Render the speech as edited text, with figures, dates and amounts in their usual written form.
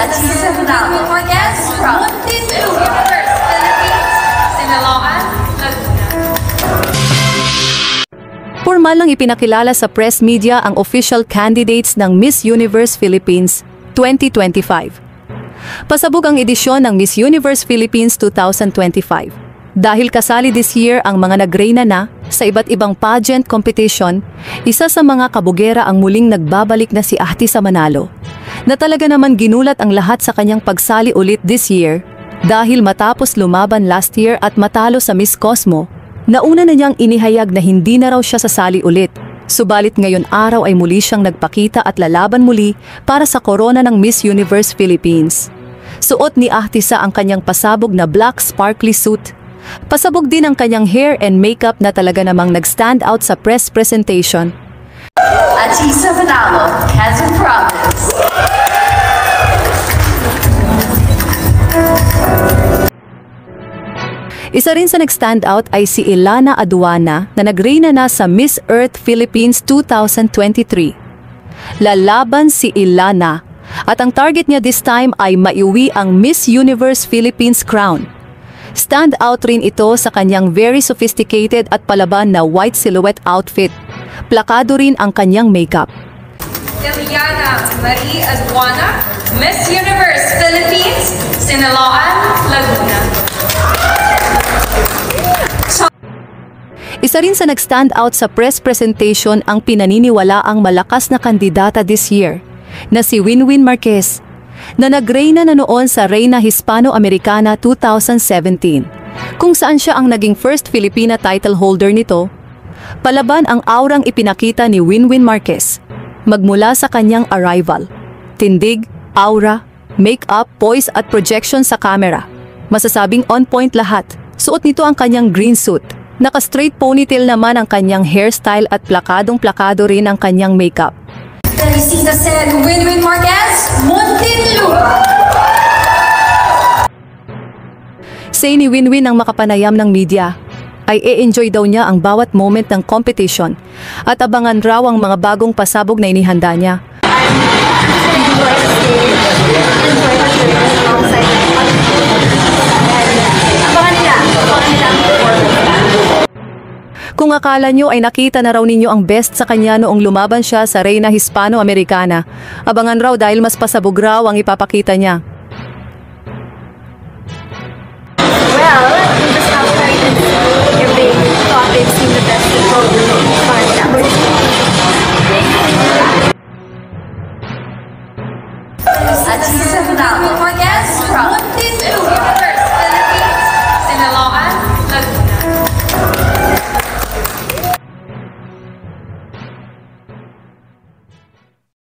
Atisa Ronaldo Marquez from Muntinlupa Universe, Philippines, Sinaloan, Laguna. Formal lang ipinakilala sa press media ang official candidates ng Miss Universe Philippines 2025. Pasabog ang edisyon ng Miss Universe Philippines 2025. Dahil kasali this year ang mga nagreyna na sa iba't ibang pageant competition, isa sa mga kabugera ang muling nagbabalik na si Atisa Manalo, na talaga naman ginulat ang lahat sa kanyang pagsali ulit this year dahil matapos lumaban last year at matalo sa Miss Cosmo, nauna na niyang inihayag na hindi na raw siya sasali ulit. Subalit ngayon araw ay muli siyang nagpakita at lalaban muli para sa korona ng Miss Universe Philippines. Suot ni Atisa ang kanyang pasabog na black sparkly suit. Pasabog din ang kanyang hair and makeup na talaga namang nag-stand out sa press presentation. Atisa Manalo, Quezon Province. Isa rin sa nag-stand out ay si Ilana Aduana na nagreyna na sa Miss Earth Philippines 2023. Lalaban si Ilana at ang target niya this time ay maiuwi ang Miss Universe Philippines crown. Stand out rin ito sa kanyang very sophisticated at palaban na white silhouette outfit. Plakado rin ang kanyang makeup. Iliana Marie Aduana, Miss Universe Philippines, Sinaloan, Laguna. Isa rin sa nag-stand out sa press presentation ang pinaniniwalaang malakas na kandidata this year na si Winwin Marquez, na nagreyna na noon sa Reyna Hispano-Americana 2017, kung saan siya ang naging first Filipina title holder nito. Palaban ang aurang ipinakita ni Winwin Marquez magmula sa kanyang arrival. Tindig, aura, make-up, poise at projection sa camera. Masasabing on point lahat. Suot nito ang kanyang green suit. Naka-straight ponytail naman ang kanyang hairstyle at plakadong-plakado rin ang kanyang makeup. Felicita Sen Winwin Marquez, Muntinlupa. Say ni Winwin ang makapanayam ng media, ay e-enjoy daw niya ang bawat moment ng competition at abangan raw ang mga bagong pasabog na inihanda niya. Kung akala nyo ay nakita na raw ninyo ang best sa kanya noong lumaban siya sa Reyna Hispano-Americana, abangan raw dahil mas pasabog raw ang ipapakita niya. Well, we just have to wait and see if they thought they've seen the best before we find out. Atisa Ronaldo